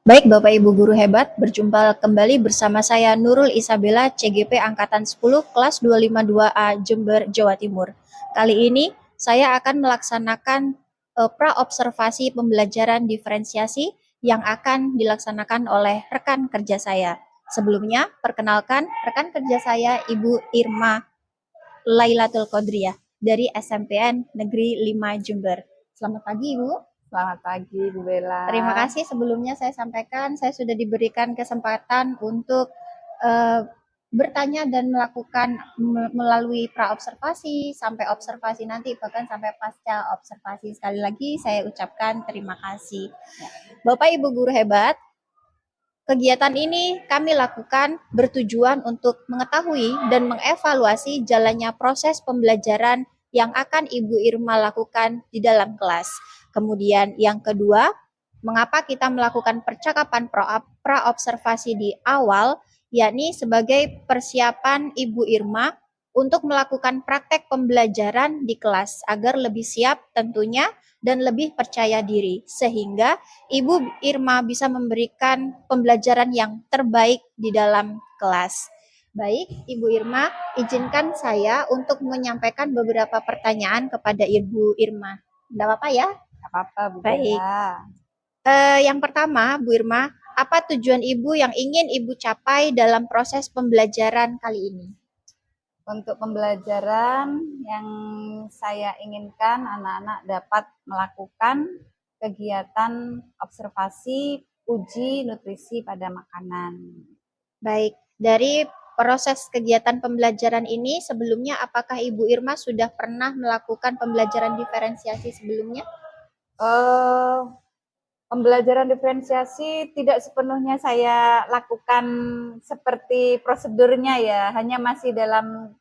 Baik Bapak Ibu guru hebat, berjumpa kembali bersama saya Nurul Isabella, CGP Angkatan 10, kelas 252A, Jember, Jawa Timur. Kali ini saya akan melaksanakan pra-observasi pembelajaran diferensiasi yang akan dilaksanakan oleh rekan kerja saya. Sebelumnya, perkenalkan rekan kerja saya Ibu Irma Lailatul Qadriyah dari SMPN Negeri 5 Jember. Selamat pagi Ibu. Selamat pagi, Bu Bella. Terima kasih sebelumnya saya sampaikan, saya sudah diberikan kesempatan untuk bertanya dan melakukan melalui pra-observasi, sampai observasi nanti, bahkan sampai pasca observasi. Sekali lagi saya ucapkan terima kasih. Bapak Ibu guru hebat, kegiatan ini kami lakukan bertujuan untuk mengetahui dan mengevaluasi jalannya proses pembelajaran yang akan Ibu Irma lakukan di dalam kelas. Kemudian yang kedua, mengapa kita melakukan percakapan pra-observasi di awal, yakni sebagai persiapan Ibu Irma untuk melakukan praktek pembelajaran di kelas agar lebih siap tentunya dan lebih percaya diri, sehingga Ibu Irma bisa memberikan pembelajaran yang terbaik di dalam kelas. Baik, Ibu Irma, izinkan saya untuk menyampaikan beberapa pertanyaan kepada Ibu Irma. Tidak apa-apa ya? Tidak apa-apa, Bu Baik. Bella. Yang pertama, Bu Irma, apa tujuan Ibu yang ingin Ibu capai dalam proses pembelajaran kali ini? Untuk pembelajaran yang saya inginkan anak-anak dapat melakukan kegiatan observasi uji nutrisi pada makanan. Baik, dari proses kegiatan pembelajaran ini sebelumnya apakah Ibu Irma sudah pernah melakukan pembelajaran diferensiasi sebelumnya? Pembelajaran diferensiasi tidak sepenuhnya saya lakukan seperti prosedurnya ya, hanya masih dalam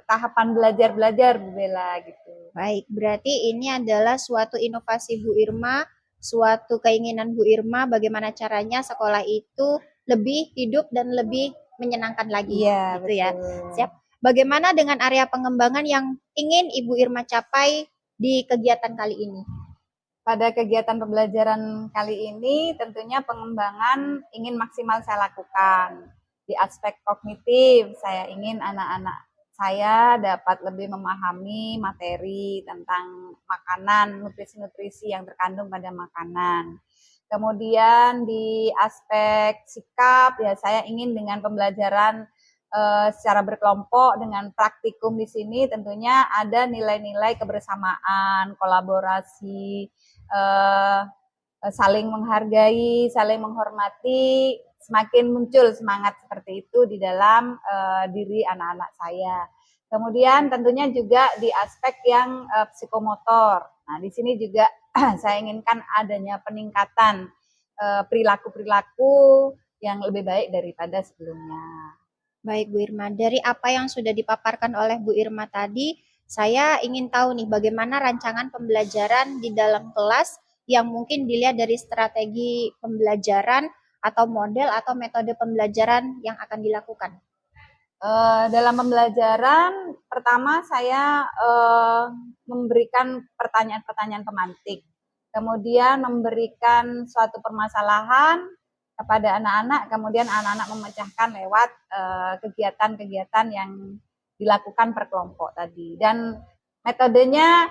tahapan belajar-belajar, Bu Bella, gitu. Baik, berarti ini adalah suatu inovasi Bu Irma, suatu keinginan Bu Irma bagaimana caranya sekolah itu lebih hidup dan lebih menyenangkan lagi. Iya, gitu betul. Ya. Siap. Bagaimana dengan area pengembangan yang ingin Ibu Irma capai di kegiatan kali ini? Pada kegiatan pembelajaran kali ini tentunya pengembangan ingin maksimal saya lakukan. Di aspek kognitif, saya ingin anak-anak saya dapat lebih memahami materi tentang makanan, nutrisi-nutrisi yang terkandung pada makanan. Kemudian di aspek sikap, ya saya ingin dengan pembelajaran secara berkelompok dengan praktikum di sini tentunya ada nilai-nilai kebersamaan, kolaborasi, saling menghargai, saling menghormati, semakin muncul semangat seperti itu di dalam diri anak-anak saya. Kemudian tentunya juga di aspek yang psikomotor. Nah, di sini juga saya inginkan adanya peningkatan perilaku-perilaku yang lebih baik daripada sebelumnya. Baik Bu Irma, dari apa yang sudah dipaparkan oleh Bu Irma tadi, saya ingin tahu nih bagaimana rancangan pembelajaran di dalam kelas yang mungkin dilihat dari strategi pembelajaran atau model atau metode pembelajaran yang akan dilakukan. Dalam pembelajaran, pertama saya memberikan pertanyaan-pertanyaan pemantik, kemudian memberikan suatu permasalahan kepada anak-anak, kemudian anak-anak memecahkan lewat kegiatan-kegiatan yang dilakukan per kelompok tadi. Dan metodenya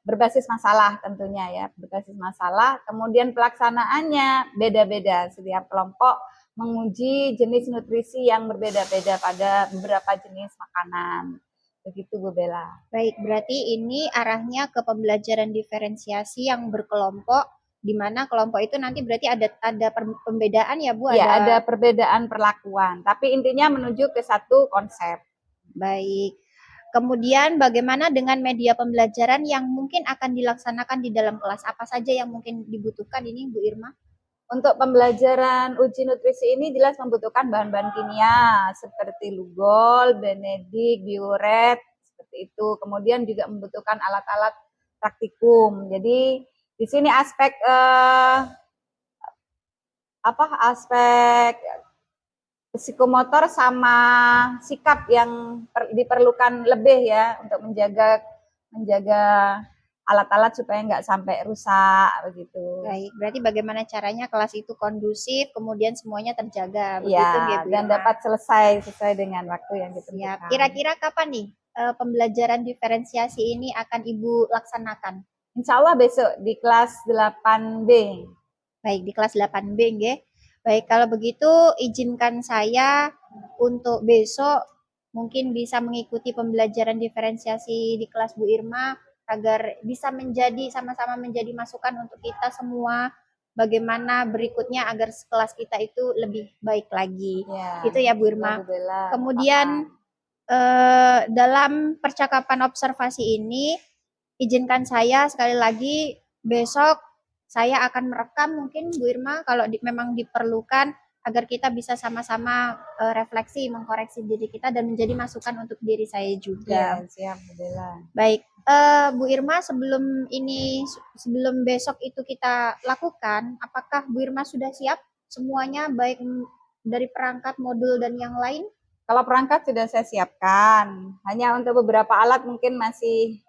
berbasis masalah tentunya ya, berbasis masalah. Kemudian pelaksanaannya beda-beda, setiap kelompok menguji jenis nutrisi yang berbeda-beda pada beberapa jenis makanan. Begitu Bu Bella. Baik, berarti ini arahnya ke pembelajaran diferensiasi yang berkelompok, di mana kelompok itu nanti berarti ada pembedaan ya Bu? Iya, ada perbedaan perlakuan, tapi intinya menuju ke satu konsep. Baik. Kemudian bagaimana dengan media pembelajaran yang mungkin akan dilaksanakan di dalam kelas? Apa saja yang mungkin dibutuhkan ini Bu Irma? Untuk pembelajaran uji nutrisi ini jelas membutuhkan bahan-bahan kimia seperti Lugol, Benedik, Bioret, seperti itu. Kemudian juga membutuhkan alat-alat praktikum. Jadi di sini aspek aspek psikomotor sama sikap yang diperlukan lebih ya untuk menjaga alat-alat supaya nggak sampai rusak begitu. Baik, berarti bagaimana caranya kelas itu kondusif, kemudian semuanya terjaga, begitu nggih Ya, Bu dan Irma? dapat selesai sesuai dengan waktu yang Siap. ditentukan. Kira-kira kapan nih pembelajaran diferensiasi ini akan Ibu laksanakan? Insya Allah besok di kelas 8B. Baik, di kelas 8B nggih. Baik, kalau begitu izinkan saya untuk besok mungkin bisa mengikuti pembelajaran diferensiasi di kelas Bu Irma agar bisa menjadi sama-sama menjadi masukan untuk kita semua bagaimana berikutnya agar kelas kita itu lebih baik lagi. Ya, Itu ya Bu Irma. alhamdulillah. Kemudian dalam percakapan observasi ini izinkan saya sekali lagi besok saya akan merekam mungkin Bu Irma kalau memang diperlukan agar kita bisa sama-sama refleksi, mengkoreksi diri kita dan menjadi masukan untuk diri saya juga. Ya, siap, alhamdulillah. Baik, Bu Irma sebelum besok itu kita lakukan, apakah Bu Irma sudah siap semuanya baik dari perangkat, modul dan yang lain? Kalau perangkat sudah saya siapkan, hanya untuk beberapa alat mungkin masih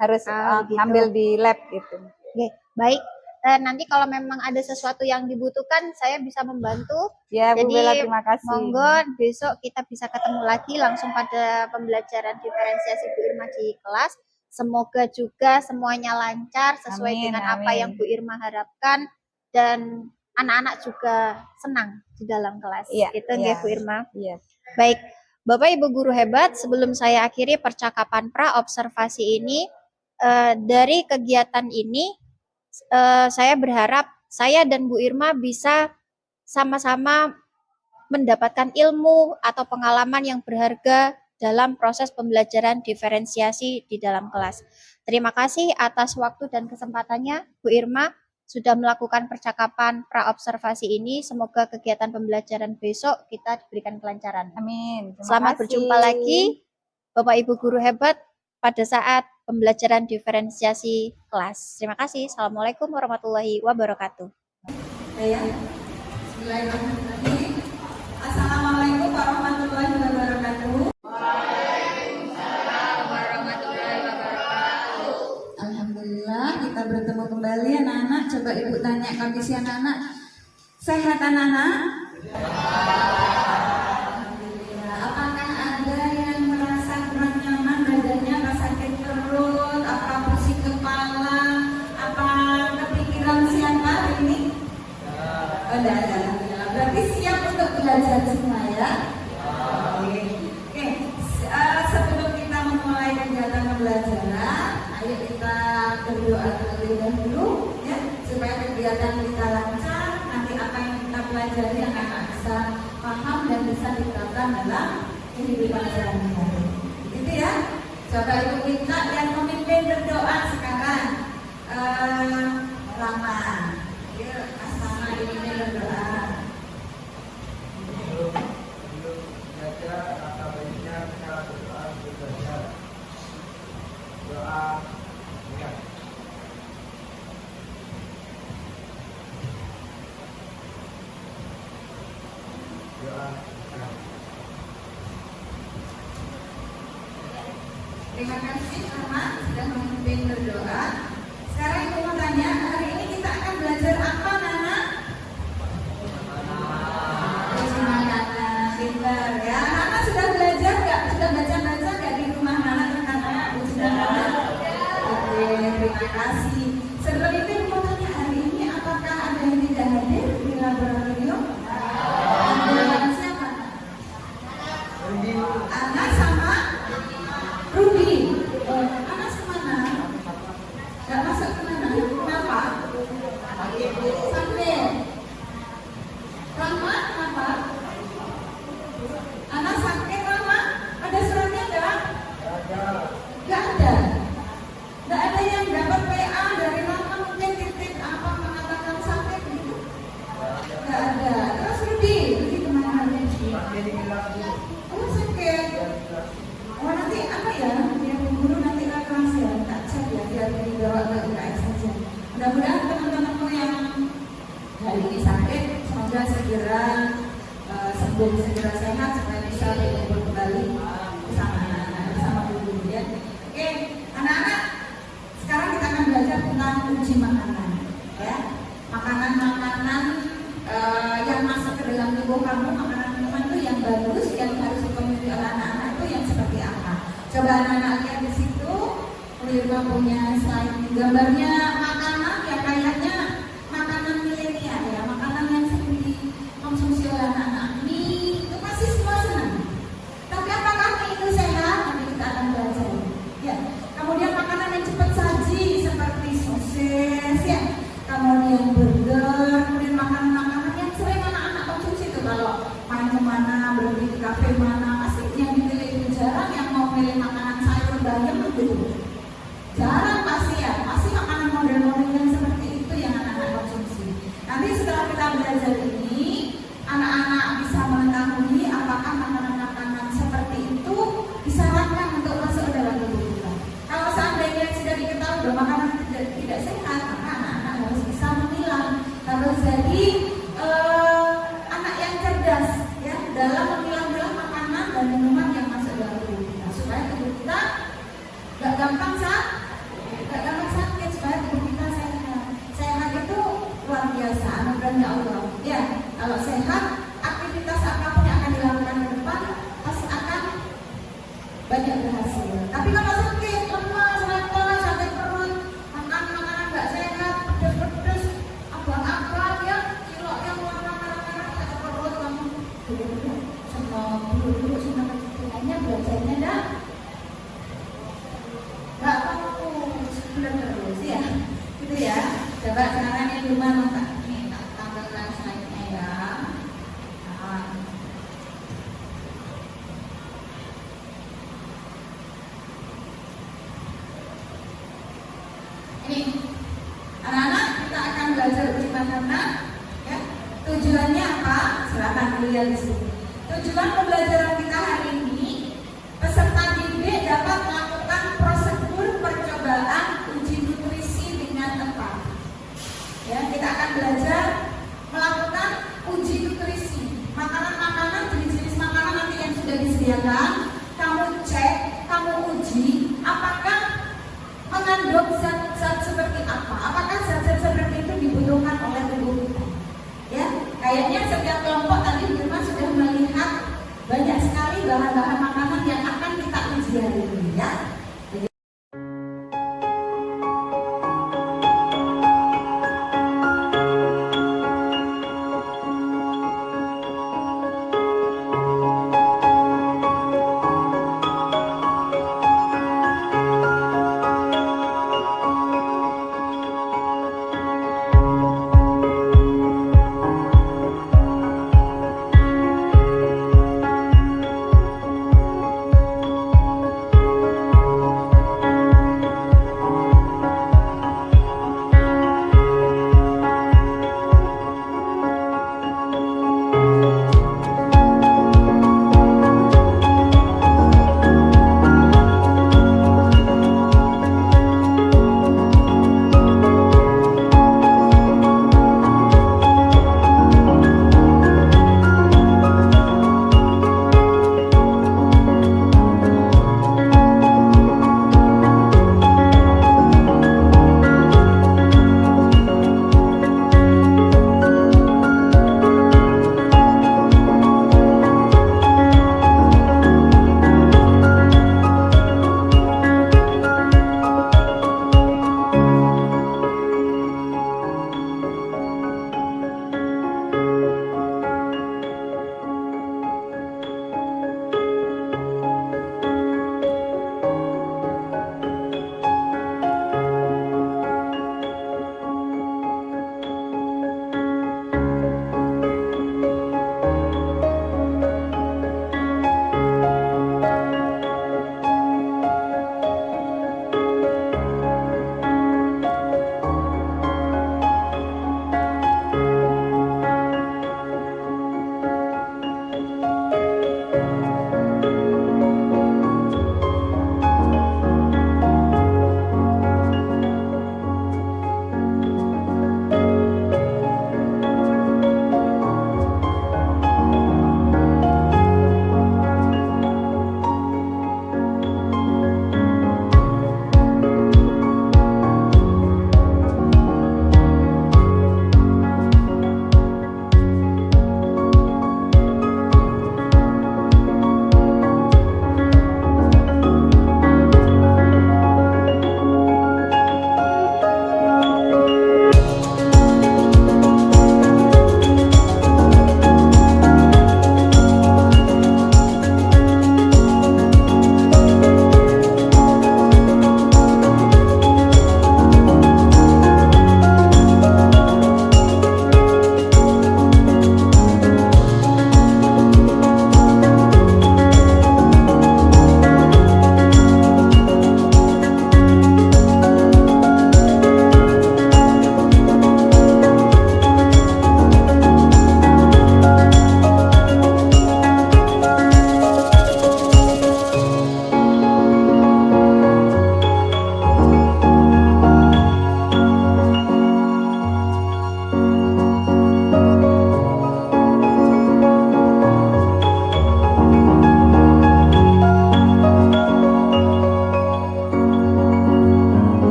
harus ngambil di lab gitu. Oke, baik. Nanti kalau memang ada sesuatu yang dibutuhkan, saya bisa membantu. Ya, Bu Jadi, Bella, terima kasih. monggo besok kita bisa ketemu lagi langsung pada pembelajaran diferensiasi Bu Irma di kelas. Semoga juga semuanya lancar sesuai dengan apa yang Bu Irma harapkan dan anak-anak juga senang di dalam kelas. Itu nggih Bu Irma. Iya. Baik, Bapak Ibu guru hebat, sebelum saya akhiri percakapan pra observasi ini, dari kegiatan ini saya berharap saya dan Bu Irma bisa sama-sama mendapatkan ilmu atau pengalaman yang berharga dalam proses pembelajaran diferensiasi di dalam kelas. Terima kasih atas waktu dan kesempatannya Bu Irma sudah melakukan percakapan pra-observasi ini. Semoga kegiatan pembelajaran besok kita diberikan kelancaran. Amin. Selamat berjumpa lagi Bapak Ibu guru hebat pada saat pembelajaran diferensiasi kelas. Terima kasih. Assalamualaikum warahmatullahi wabarakatuh. Bismillahirrahmanirrahim. Assalamualaikum warahmatullahi wabarakatuh. Waalaikumsalam warahmatullahi wabarakatuh. Alhamdulillah kita bertemu kembali anak-anak. Coba Ibu tanya kondisi anak-anak. Sehat anak-anak? Alhamdulillah. Apakah ada yang merasa kurang nyaman badannya, apa sakit perut, apa pusing kepala, apa kepikiran siang hari ini? Oh, enggak ada. Berarti siap untuk belajar semua ya? Oke. Sebelum kita memulai kegiatan pembelajaran, ayo kita berdoa terlebih dahulu ya, supaya kegiatan kita lancar. Nanti apa yang kita pelajari akan bisa paham dan bisa diterapkan dalam kehidupan sehari-hari. Gitu ya. Coba Ibu minta yang memimpin berdoa sekarang. Rama. Yuk, Mas Rama ini berdoa. Terima kasih Rama sudah memimpin berdoa. Sekarang Ibu mau tanya, hari ini kita akan belajar apa Nana? Pintar ya. Nana sudah belajar nggak? Sudah baca-baca nggak di rumah Nana tentang uji Nana? Oke, terima kasih. Sebelum itu Ibu mau tanya, hari ini apakah ada yang tidak hadir di laboratorium? Ada siapa? Ana sama Ruby. Ana semana? Gak masuk ke mana? Kenapa? Sampai Rama, kenapa? Anak sakit Rama? Ada suratnya enggak? Enggak ada. Enggak ada yang dapat PA dari Rama mungkin titip apa mengatakan sakit gitu? Enggak ada. Terus Ruby kemana hari ini? Oh sakit. Oh nanti apa ya? Dia guru nanti ke kelas ya. Tak cek ya biar dibawa ke UKS saja. Mudah-mudahan teman-temanmu yang hari ini sakit semoga segera sembuh, segera sehat supaya bisa berkumpul kembali bersama anak-anak bersama guru ya. Oke, anak-anak sekarang kita akan tentang uji makanan, ya. Makanan-makanan yang masuk ke dalam tubuh kamu, makanan minuman itu yang bagus, yang harus dipenuhi oleh anak-anak itu yang seperti apa? Coba anak-anak lihat di situ, Irma punya slide gambarnya makanan ya kayaknya makanan milenial ya, makanan yang sering dikonsumsi oleh anak-anak. Mie itu pasti semua senang. Tapi apakah mie itu sehat? Nanti kita akan belajar. Ya. Kemudian makanan yang cepat saji seperti sosis ya, kemudian burger, kemudian makanan-makanan yang sering anak-anak konsumsi itu kalau main kemana, berhenti di kafe mana, pasti yang dipilih itu jarang yang mau pilih makanan sayur bayam itu. Jarang pasti ya, pasti makanan model-model yang seperti itu yang anak-anak konsumsi. Nanti setelah kita belajar ini, anak-anak bisa mengetahui apakah makanan-makanan seperti itu disarankan untuk masuk ke dalam tubuh kita. Kalau seandainya sudah diketahui bahwa makanan tidak sehat, maka anak-anak harus bisa memilah. Harus jadi anak yang cerdas ya dalam memilah-milah makanan dan minuman yang masuk dalam tubuh kita, supaya tubuh kita gak gampang sakit, supaya tubuh kita sehat. Sehat itu luar biasa, anugerahnya Allah. Ya, kalau sehat, aktivitas apapun yang akan dilakukan ke depan pasti akan banyak berhasil. Tapi kalau sakit, lemas, lepas, sakit perut, makan makanan gak sehat, pedes-pedes, abang-abang ya, cilok yang warna merah-merah sakit perut, kamu dulu sama dulu sama kecil-kecilnya belajarnya dah. Gak mau sudah terus ya, gitu ya. Coba sekarang yang di rumah tak tambahkan slide-nya ya. Nah. Ini anak-anak kita akan belajar uji makanan, ya. Tujuannya apa? Silakan dilihat di sini. Tujuan pembelajaran kita hari ini, peserta didik dapat melakukan prosedur percobaan uji nutrisi dengan tepat. Ya, kita akan belajar melakukan uji nutrisi. Makanan-makanan, jenis-jenis makanan nanti yang sudah disediakan, kamu cek, kamu uji, apakah mengandung zat-zat seperti apa? Apakah zat-zat seperti itu dibutuhkan oleh tubuh kita? Ya, kayaknya setiap kelompok tadi Irma sudah melihat banyak sekali bahan-bahan makanan yang akan kita uji hari ini ya.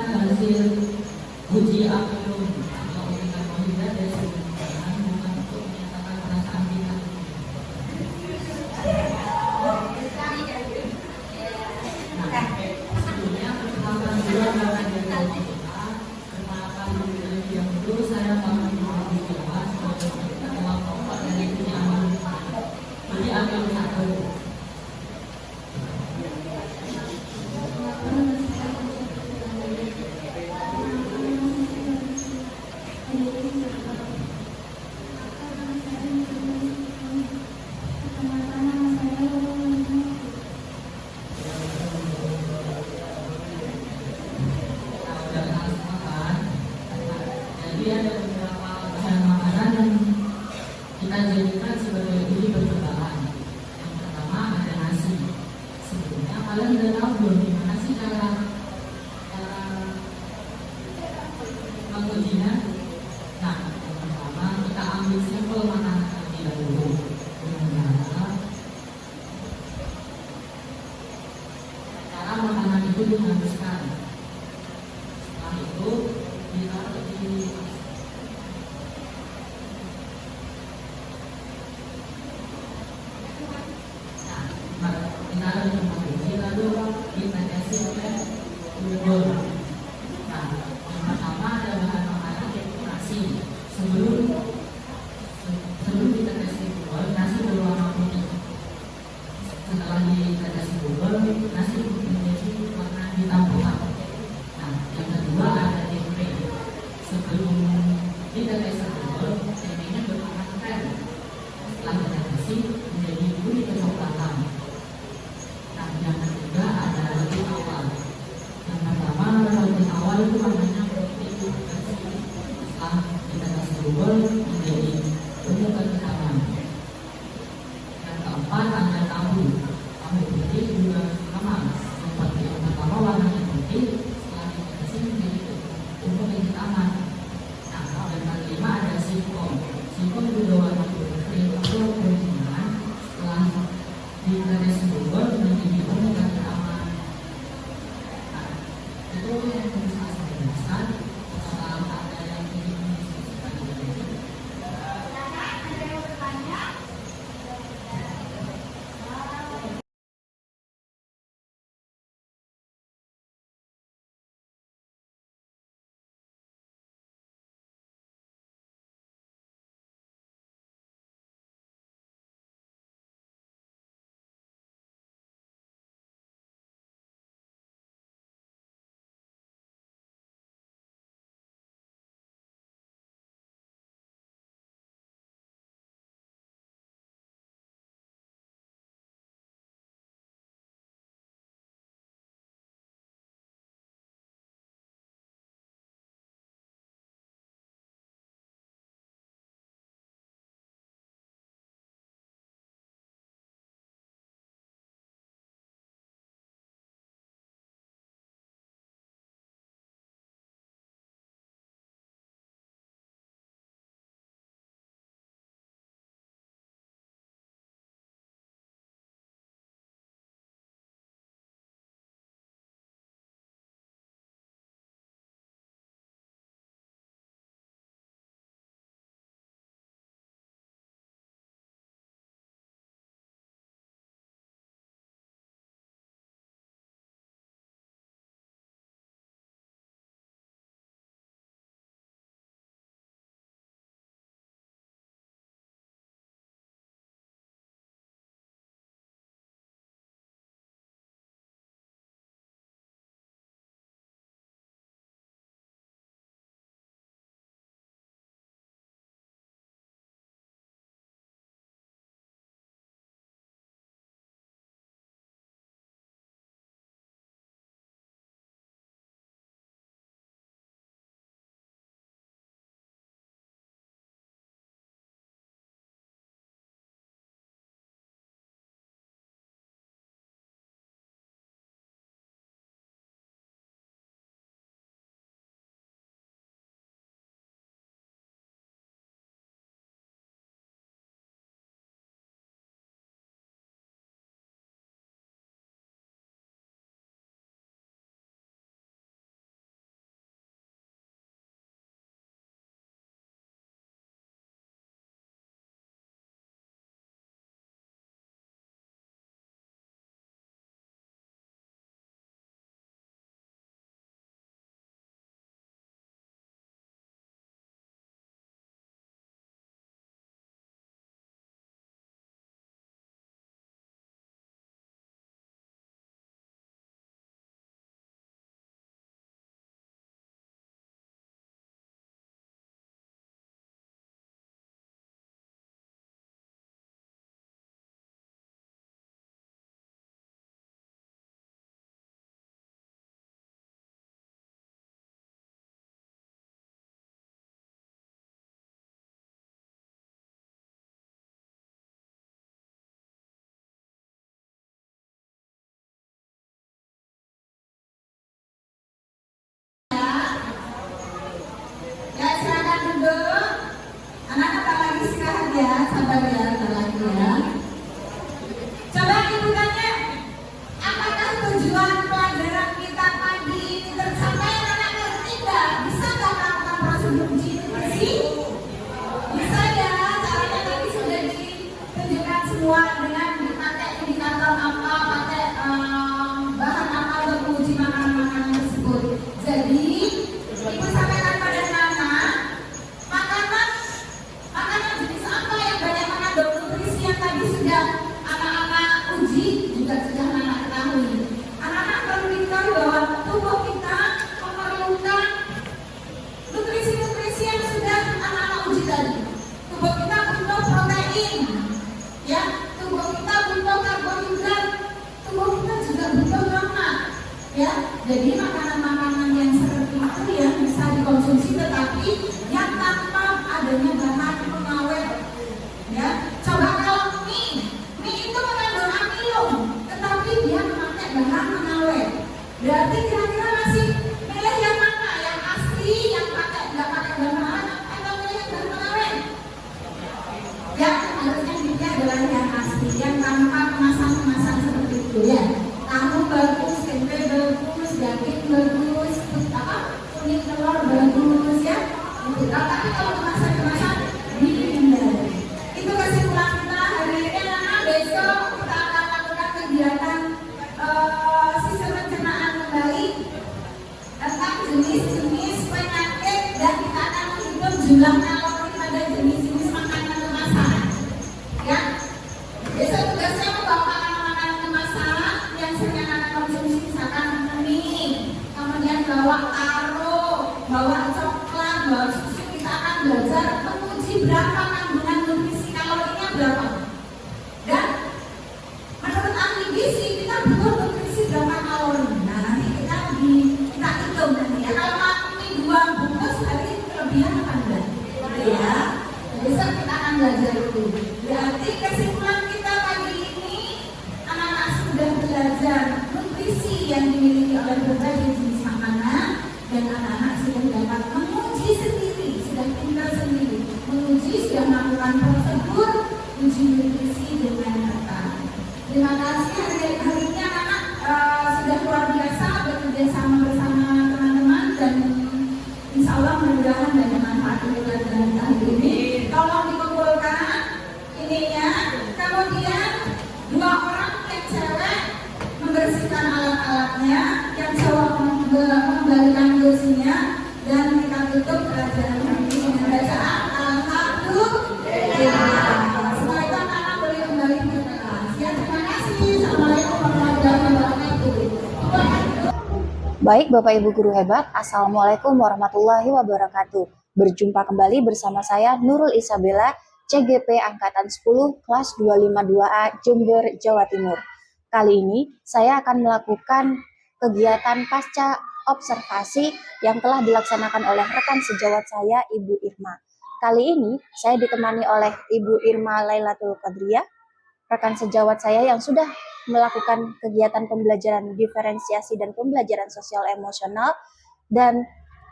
hasil uji apelum atau uji karbohidrat dari sebuah makanan bukan untuk menyatakan perasaan kita. Sebelumnya perkenalkan dulu nama dari kita. Perkenalkan diri yang dulu saya Muhammad Ibnu Jawa sebagai ketua pokok dari uji apelum. Uji apelum 1. Jadi ada beberapa bahan makanan yang kita jadikan sebagai uji percobaan. Yang pertama ada nasi. Sebelumnya kalian udah tahu belum gimana sih cara mengujinya? Nah, yang pertama kita ambil sampel makanan terlebih dahulu. Kemudian cara makanan itu dihabiskan. Setelah itu ditaruh di ditaruh di tempat uji lalu ditetesi oleh bubur. Nah, yang pertama ada bahan makanan yaitu nasi. Sebelum ditetesi bubur, nasi berwarna putih. Setelah ditetesi bubur, nasi menjadi warna hitam pucat. Nah, yang kedua ada tempe. Sebelum ditetesi bubur, tempenya berwarna krem. Setelah ditetesi menjadi kuning kecoklatan. Nah, yang ketiga ada roti awal. Yang pertama roti awal itu warnanya putih. Setelah ditetesi bubur menjadi ungu kehitaman. Yang keempat ada tahu. Tahu putih juga sama. Yang pertama warnanya putih. Setelah ditetesi menjadi ungu kehitaman. Nah, yang kelima ada singkong. Singkong juga warna putih atau kekuningan. Setelah ditetesi bubur menjadi ungu kehitaman. Nah, itu yang bisa saya jelaskan. Apakah ada yang ingin diskusikan dengan ini? dulu. Anak-anak tak lagi istirahat ya, sabar ya, tak lagi ya. Coba ibu tanya, apakah tujuan pelajaran kita pagi ini tercapai? Anak ngerti nggak? Bisa nggak melakukan prosedur uji nutrisi? Bisa ya, caranya tadi sudah ditunjukkan semua dengan pakai indikator apa, pakai bahan apa untuk menguji makanan-makanan tersebut. Jadi, ibu sampaikan pada Nana, makanan jenis apa yang banyak mengandung nutrisi yang tadi sudah anak-anak uji juga sudah Nana ketahui. Anak-anak perlu diketahui bahwa tubuh kita memerlukan nutrisi-nutrisi yang sudah anak-anak uji tadi. Tubuh kita butuh protein, ya. Tubuh kita butuh karbohidrat. Tubuh kita juga butuh lemak, ya. Jadi makanan-makanan yang seperti itu yang bisa dikonsumsi, tetapi yang tanpa adanya bahan pengawet, ya. Coba kalau mie itu mengandung amilum, tetapi dia memakai bahan pengawet. Berarti kira-kira masih milih yang mana? Yang asli, yang nggak pakai bahan pengawet, atau milih yang bahan pengawet? Ya, harusnya pilihnya adalah yang asli, yang tanpa kemasan-kemasan seperti itu, ya. Tahu bagus, tempe bagus, daging bagus, kuning telur bagus, ya. Tapi kalau kemasan-kemasan dihindari. Itu kesimpulan kita hari ini. Anak-anak, besok kita akan lakukan kegiatan sistem pencernaan kembali tentang jenis-jenis penyakit, dan kita akan menghitung jumlah kalori pada jenis-jenis makanan kemasan, ya. Besok tugasnya membawa makanan-makanan kemasan yang sering anak konsumsi, misalkan mie, kemudian bawa taro, bawa coklat, bawa susu. Kita akan belajar menguji berapa kandungan nutrisi kalorinya berapa. Dan menurut ahli gizi kita butuh nutrisi berapa kalori. Nah, nanti kita hitung nanti ya. Kalau mie 2 bungkus berarti kelebihan apa enggak? Ya. Besok kita akan belajar itu. Berarti kesimpulan kita pagi ini, anak-anak sudah belajar nutrisi yang dimiliki oleh berbagai jenis makanan, dan anak-anak sudah dapat menguji sendiri, sudah pintar sendiri, menguji, sudah melakukan prosedur uji nutrisi dengan ketat. Terima kasih hari ini anak-anak sudah luar biasa bekerja sama bersama teman-teman, dan insya Allah mudah-mudahan banyak manfaat untuk pelajaran kali ini. Tolong dikumpulkan ininya, kemudian 2 orang yang cewek membersihkan alat-alatnya, yang cowok mengembalikan kursinya, dan kita tutup pelajaran hari ini dengan bacaan Alhamdulillah. Setelah itu anak-anak boleh kembali ke kelas. Ya, terima kasih. Assalamualaikum warahmatullahi wabarakatuh. Baik Bapak Ibu Guru hebat, Assalamualaikum warahmatullahi wabarakatuh. Berjumpa kembali bersama saya Nurul Isabella, CGP Angkatan 10, kelas 252A, Jember, Jawa Timur. Kali ini saya akan melakukan kegiatan pasca observasi yang telah dilaksanakan oleh rekan sejawat saya, Ibu Irma. Kali ini saya ditemani oleh Ibu Irma Lailatul Qadriyah, rekan sejawat saya yang sudah melakukan kegiatan pembelajaran diferensiasi dan pembelajaran sosial emosional, dan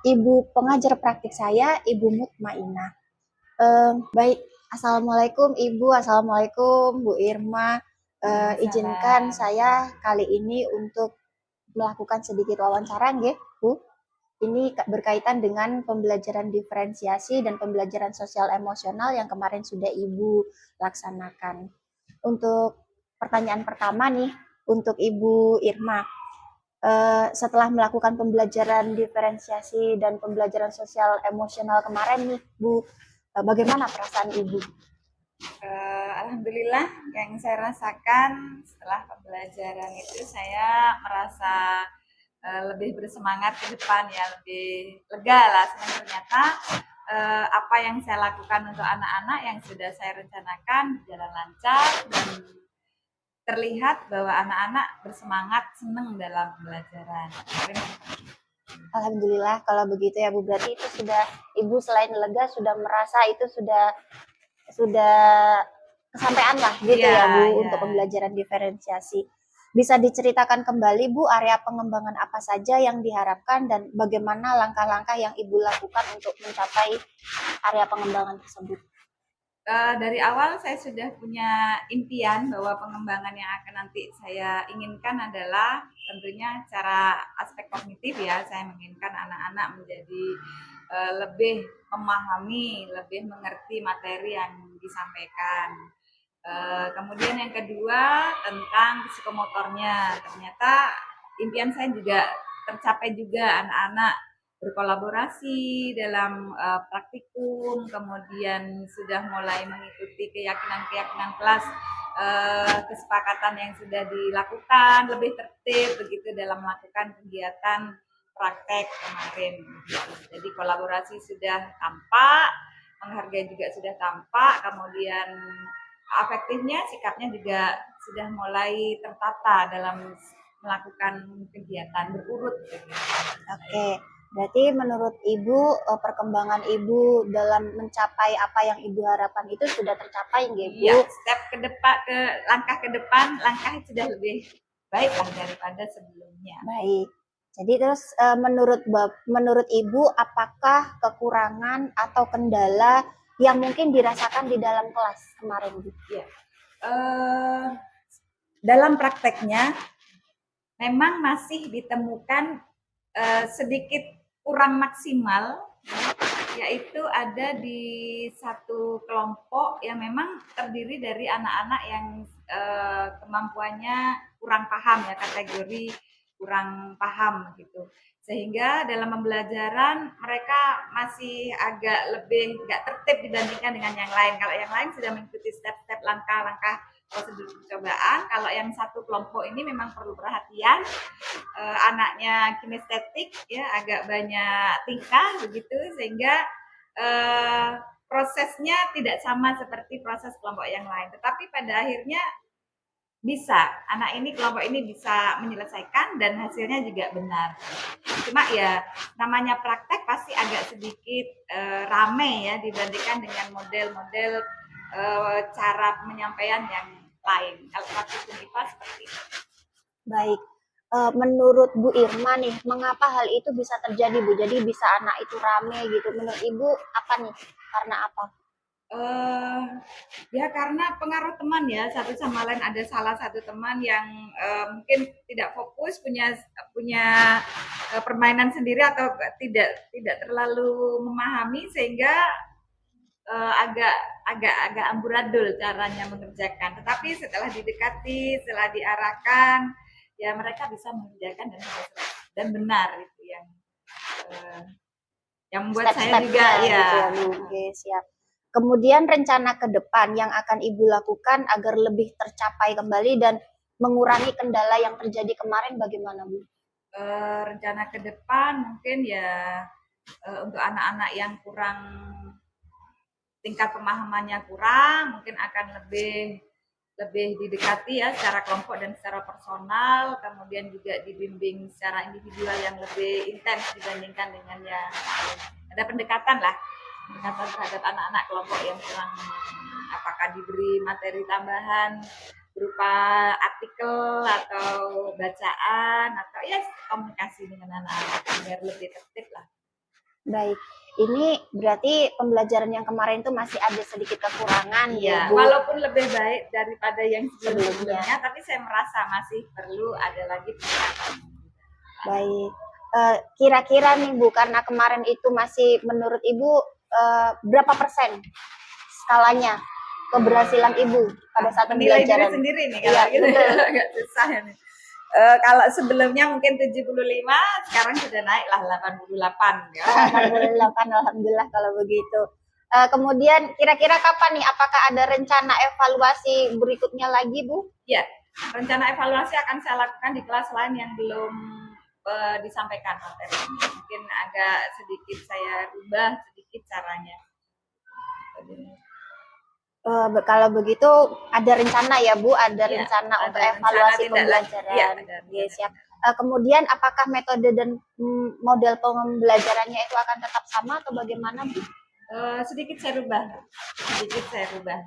Ibu pengajar praktik saya, Ibu Mutmainah. Baik, Assalamualaikum Ibu, Assalamualaikum Bu Irma. Izinkan saya kali ini untuk melakukan sedikit wawancara, nggih, Bu. Ini berkaitan dengan pembelajaran diferensiasi dan pembelajaran sosial emosional yang kemarin sudah Ibu laksanakan. Untuk pertanyaan pertama nih, untuk Ibu Irma, setelah melakukan pembelajaran diferensiasi dan pembelajaran sosial emosional kemarin nih, Bu, bagaimana perasaan Ibu? Alhamdulillah, yang saya rasakan setelah pembelajaran itu saya merasa lebih bersemangat ke depan, ya, lebih lega lah. Ternyata apa yang saya lakukan untuk anak-anak yang sudah saya rencanakan berjalan lancar, dan terlihat bahwa anak-anak bersemangat, senang dalam pembelajaran. Alhamdulillah kalau begitu ya Bu, berarti itu sudah Ibu selain lega sudah merasa itu sudah kesampaian lah gitu ya Bu, untuk pembelajaran diferensiasi. Bisa diceritakan kembali Bu, area pengembangan apa saja yang diharapkan dan bagaimana langkah-langkah yang Ibu lakukan untuk mencapai area pengembangan tersebut? Dari awal saya sudah punya impian bahwa pengembangan yang akan nanti saya inginkan adalah tentunya secara aspek kognitif ya, saya menginginkan anak-anak menjadi lebih memahami, lebih mengerti materi yang disampaikan. Kemudian yang kedua tentang psikomotornya, ternyata impian saya juga tercapai juga, anak-anak berkolaborasi dalam praktikum, kemudian sudah mulai mengikuti keyakinan-keyakinan kelas, kesepakatan yang sudah dilakukan, lebih tertib begitu dalam melakukan kegiatan praktek kemarin. Jadi kolaborasi sudah tampak, menghargai juga sudah tampak, kemudian afektifnya, sikapnya juga sudah mulai tertata dalam melakukan kegiatan berurut. Oke, berarti menurut Ibu perkembangan Ibu dalam mencapai apa yang Ibu harapkan itu sudah tercapai nggih Bu? Iya, step ke depan, langkah ke depan, langkahnya sudah lebih baik lah daripada sebelumnya. Baik. Jadi terus menurut Ibu apakah kekurangan atau kendala yang mungkin dirasakan di dalam kelas kemarin Bu? Ya. Dalam prakteknya memang masih ditemukan sedikit kurang maksimal, yaitu ada di satu kelompok yang memang terdiri dari anak-anak yang kemampuannya kurang paham ya, kategori kurang paham gitu, sehingga dalam pembelajaran mereka masih agak lebih nggak tertib dibandingkan dengan yang lain. Kalau yang lain sudah mengikuti step-step langkah-langkah prosedur percobaan, kalau yang satu kelompok ini memang perlu perhatian, anaknya kinestetik ya, agak banyak tingkah begitu, sehingga prosesnya tidak sama seperti proses kelompok yang lain, tetapi pada akhirnya bisa, anak ini, kelompok ini bisa menyelesaikan dan hasilnya juga benar. Cuma ya namanya praktek pasti agak sedikit rame ya dibandingkan dengan model-model cara penyampaian yang lain. Kalau praktikum IPA seperti itu. Baik. Menurut Bu Irma nih, mengapa hal itu bisa terjadi Bu? Jadi bisa anak itu rame gitu. Menurut Ibu apa nih? Karena apa? Ya karena pengaruh teman ya, satu sama lain. Ada salah satu teman yang mungkin tidak fokus, punya permainan sendiri atau tidak terlalu memahami, sehingga agak amburadul caranya mengerjakan. Tetapi setelah didekati, setelah diarahkan, ya mereka bisa mengerjakan dan benar itu yang membuat saya juga ya. Gitu ya. Oke, siap. Kemudian rencana ke depan yang akan Ibu lakukan agar lebih tercapai kembali dan mengurangi kendala yang terjadi kemarin bagaimana Bu? Rencana ke depan mungkin ya untuk anak-anak yang kurang, tingkat pemahamannya kurang, mungkin akan lebih didekati ya secara kelompok dan secara personal, kemudian juga dibimbing secara individual yang lebih intens dibandingkan dengan yang ada pendekatan terhadap anak-anak kelompok yang kurang, apakah diberi materi tambahan berupa artikel atau bacaan atau ya komunikasi dengan anak-anak biar lebih tertib lah. Baik, ini berarti pembelajaran yang kemarin itu masih ada sedikit kekurangan ya Bu? Walaupun lebih baik daripada yang sebelumnya, tapi saya merasa masih perlu ada lagi peningkatan. Baik, kira-kira nih Bu, karena kemarin itu masih menurut Ibu berapa persen skalanya keberhasilan Ibu pada saat pembelajaran? Menilai diri sendiri nih kalau gitu agak susah ya nih. Kalau sebelumnya mungkin 75, sekarang sudah naik lah 88 ya. 88, alhamdulillah kalau begitu. Kemudian kira-kira kapan nih, apakah ada rencana evaluasi berikutnya lagi Bu? Ya, rencana evaluasi akan saya lakukan di kelas lain yang belum disampaikan materi. Mungkin agak sedikit saya rubah sedikit caranya. Kalau begitu ada rencana ya Bu, ada rencana untuk evaluasi pembelajaran. Ya, siap. Kemudian apakah metode dan model pembelajarannya itu akan tetap sama atau bagaimana Bu? Sedikit saya rubah.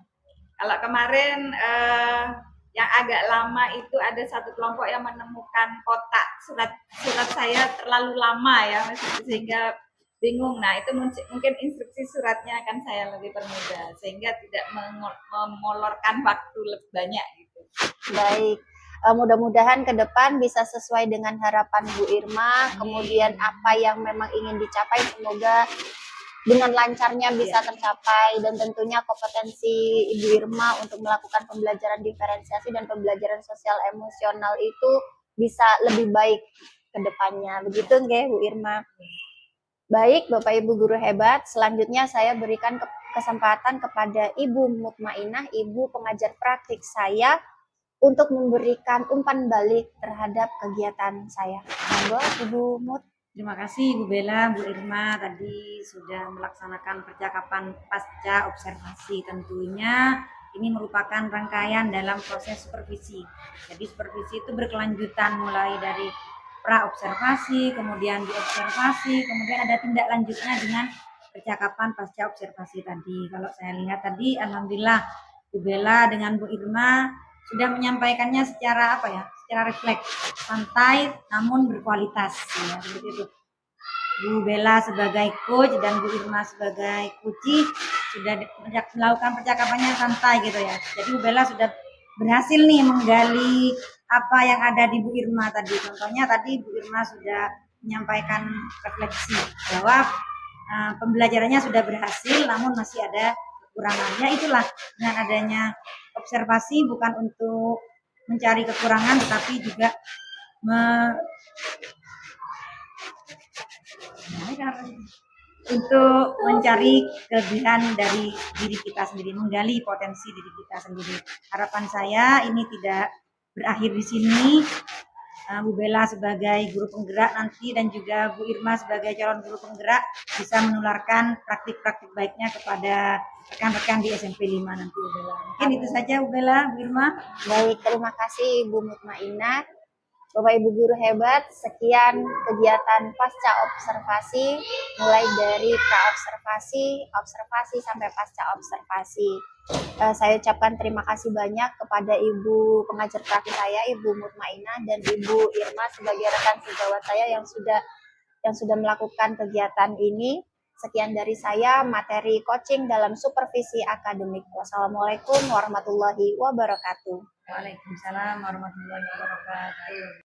Kalau kemarin Yang agak lama itu ada satu kelompok yang menemukan kotak surat saya terlalu lama ya, sehingga bingung. Nah, itu mungkin instruksi suratnya akan saya lebih permudah sehingga tidak memolorkan waktu lebih banyak gitu. Baik. Mudah-mudahan ke depan bisa sesuai dengan harapan Bu Irma, kemudian apa yang memang ingin dicapai semoga dengan lancarnya bisa tercapai, dan tentunya kompetensi Ibu Irma untuk melakukan pembelajaran diferensiasi dan pembelajaran sosial emosional itu bisa lebih baik ke depannya. Begitu nggih Bu Irma? Baik, Bapak Ibu guru hebat, selanjutnya saya berikan kesempatan kepada Ibu Mutmainah, Ibu pengajar praktik saya, untuk memberikan umpan balik terhadap kegiatan saya. Monggo Ibu Mut. Terima kasih Bu Bella, Bu Irma tadi sudah melaksanakan percakapan pasca observasi. Tentunya ini merupakan rangkaian dalam proses supervisi. Jadi supervisi itu berkelanjutan mulai dari pra-observasi, kemudian diobservasi, kemudian ada tindak lanjutnya dengan percakapan pasca observasi tadi. Kalau saya lihat tadi, alhamdulillah Bu Bella dengan Bu Irma sudah menyampaikannya secara secara refleks, santai namun berkualitas ya, seperti itu. Bu Bella sebagai coach dan Bu Irma sebagai coachee sudah melakukan percakapannya santai gitu ya. Jadi Bu Bella sudah berhasil nih menggali apa yang ada di Bu Irma tadi. Contohnya tadi Bu Irma sudah menyampaikan refleksi bahwa pembelajarannya sudah berhasil namun masih ada kekurangannya. Itulah dengan adanya observasi bukan untuk mencari kekurangan tetapi juga untuk mencari kelebihan dari diri kita sendiri, menggali potensi diri kita sendiri. Harapan saya ini tidak berakhir di sini. Bu Bella sebagai guru penggerak nanti dan juga Bu Irma sebagai calon guru penggerak bisa menularkan praktik-praktik baiknya kepada rekan-rekan di SMP 5 nanti Bu Bella. Mungkin itu saja Bu Bella, Bu Irma. Baik, terima kasih Ibu Mutmainah. Bapak Ibu guru hebat, sekian kegiatan pasca observasi, mulai dari pra-observasi, observasi sampai pasca observasi. Saya ucapkan terima kasih banyak kepada Ibu pengajar praktik saya, Ibu Mutmainah, dan Ibu Irma sebagai rekan sejawat saya yang sudah melakukan kegiatan ini. Sekian dari saya, materi coaching dalam supervisi akademik. Wassalamualaikum warahmatullahi wabarakatuh. Waalaikumsalam warahmatullahi wabarakatuh.